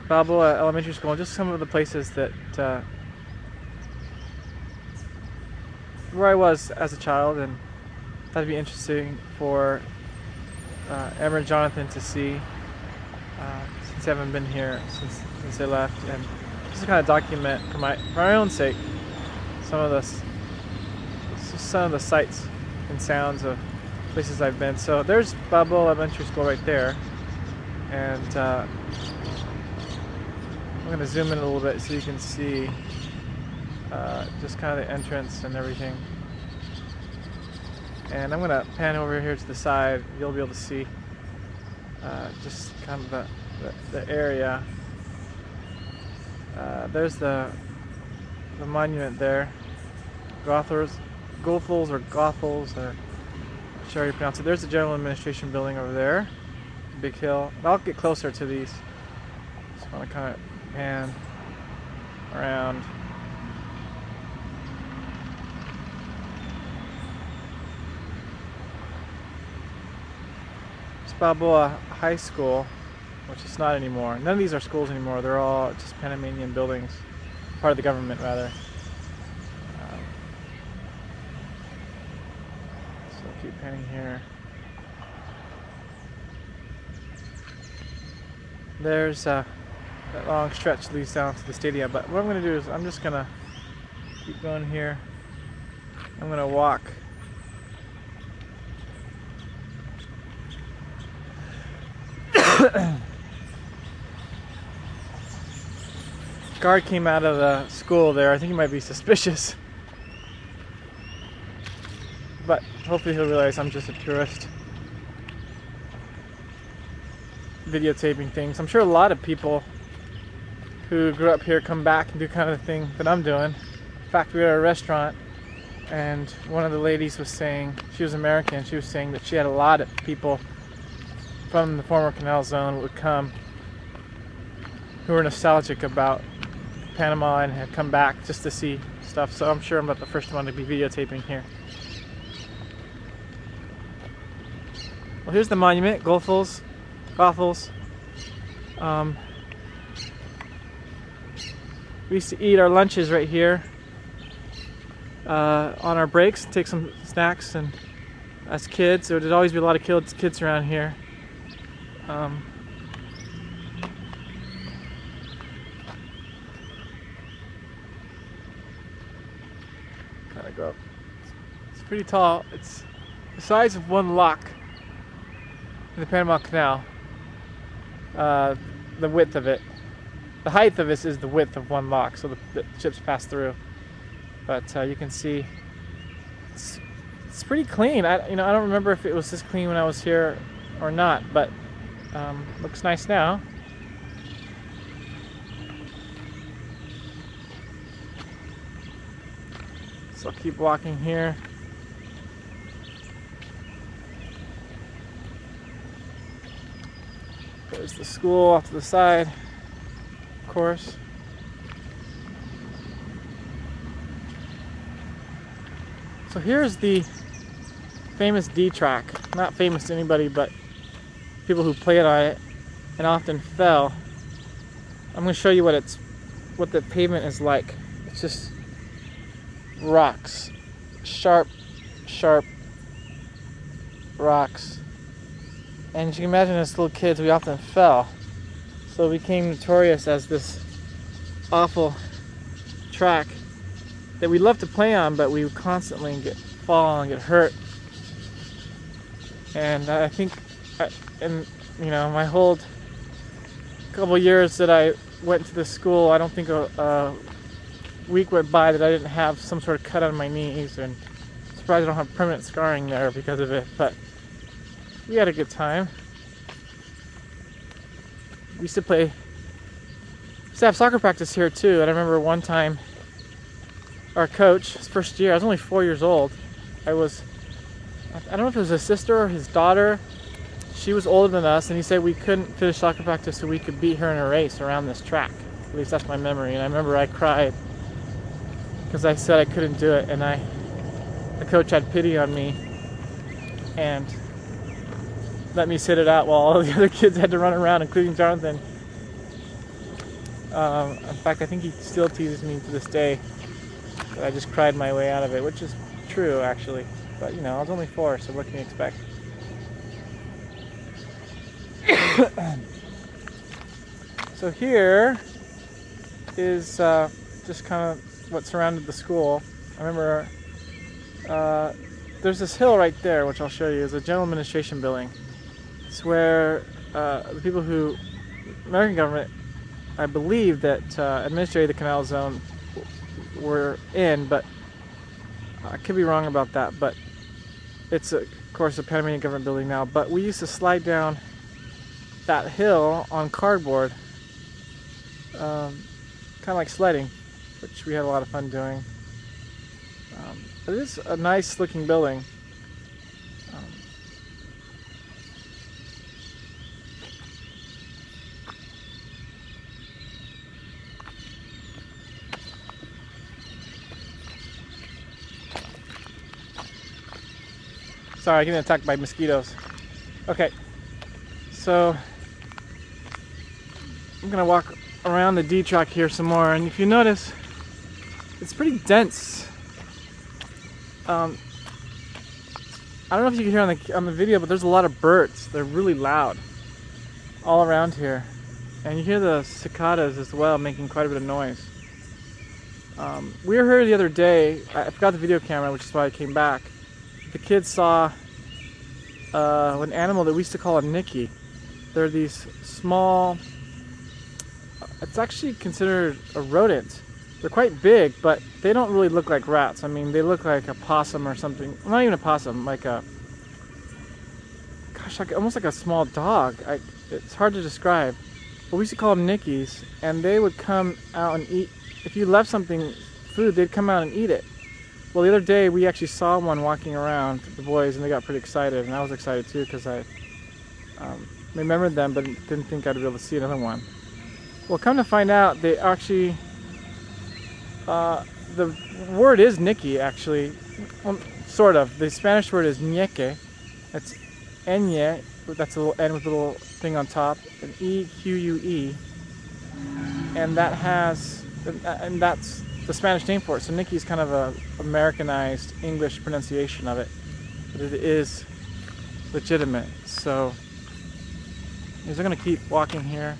Balboa Elementary School, and just some of the places that where I was as a child, and that'd be interesting for Emma and Jonathan to see, since they haven't been here since they left, and just to kind of document for my own sake some of the sights and sounds of places I've been. So there's Balboa Elementary School right there, and I'm going to zoom in a little bit so you can see just kind of the entrance and everything. And I'm going to pan over here to the side. You'll be able to see just kind of the area. There's the monument there. Goethals, or Goethals, or I'm sure how you pronounce it. There's the General Administration building over there. Big hill. I'll get closer to these. Just want to kind of pan around. It's Balboa High School, which is not anymore. None of these are schools anymore. They're all just Panamanian buildings, part of the government rather. So I'll keep panning here. There's that long stretch leads down to the stadium, but what I'm going to do is I'm just going to keep going here. I'm going to walk guard came out of the school there. I think he might be suspicious, but hopefully he'll realize I'm just a tourist videotaping things. I'm sure a lot of people who grew up here come back and do kind of the thing that I'm doing. In fact, we were at a restaurant and one of the ladies was saying, she was American, she was saying that she had a lot of people from the former Canal Zone would come who were nostalgic about Panama and had come back just to see stuff. So I'm sure I'm not the first one to be videotaping here. Well, here's the monument, Goethals. We used to eat our lunches right here on our breaks, take some snacks, and as kids, there would always be a lot of kids around here. Kind of go up. It's pretty tall. It's the size of one lock in the Panama Canal. The width of it. The height of this is the width of one lock, so the ships pass through. But you can see it's pretty clean. I don't remember if it was this clean when I was here or not, but looks nice now. So I'll keep walking here. There's the school off to the side, of course. So here's the famous D track. Not famous to anybody, but people who played on it and often fell. I'm going to show you what the pavement is like. It's just rocks, sharp rocks. And as you can imagine, as little kids, we often fell. So it became notorious as this awful track that we love to play on, but we would constantly fall and get hurt. And I think, my whole couple years that I went to this school, I don't think a week went by that I didn't have some sort of cut on my knees, and I'm surprised I don't have permanent scarring there because of it. But we had a good time. We used to have soccer practice here too, and I remember one time our coach, his first year, I was only 4 years old. I don't know if it was his sister or his daughter. She was older than us, and he said we couldn't finish soccer practice so we could beat her in a race around this track. At least that's my memory. And I remember I cried because I said I couldn't do it, and the coach had pity on me and let me sit it out while all the other kids had to run around, including Jonathan. In fact, I think he still teases me to this day that I just cried my way out of it, which is true, actually. But, you know, I was only 4, so what can you expect? So here is just kind of what surrounded the school. I remember there's this hill right there, which I'll show you, is a general administration building. It's where the people who, American government, I believe that administrated the canal zone were in, but I could be wrong about that. But it's, of course, a Panamanian government building now. But we used to slide down that hill on cardboard, kind of like sledding, which we had a lot of fun doing. It is a nice looking building. Sorry, I'm getting attacked by mosquitoes. Okay, so I'm gonna walk around the D track here some more, and if you notice, it's pretty dense. I don't know if you can hear on the video, but there's a lot of birds. They're really loud all around here, and you hear the cicadas as well, making quite a bit of noise. We were here the other day. I forgot the video camera, which is why I came back. The kids saw an animal that we used to call a Nicky. They're these small, it's actually considered a rodent. They're quite big, but they don't really look like rats. I mean, they look like a possum or something. Well, not even a possum, like a, gosh, like almost like a small dog. It's hard to describe. But we used to call them Nickies, and they would come out and eat. If you left something, food, they'd come out and eat it. Well, the other day we actually saw one walking around, the boys, and they got pretty excited, and I was excited too because I remembered them, but didn't think I'd be able to see another one. Well, come to find out, they actually, the word is Nicky, actually, well, sort of. The Spanish word is ñeque. That's N-ye, that's a little N with a little thing on top, and E-Q-U-E, and that has, and that's the Spanish name for it. So Nicky is kind of a Americanized English pronunciation of it, but it is legitimate. So we're going to keep walking here.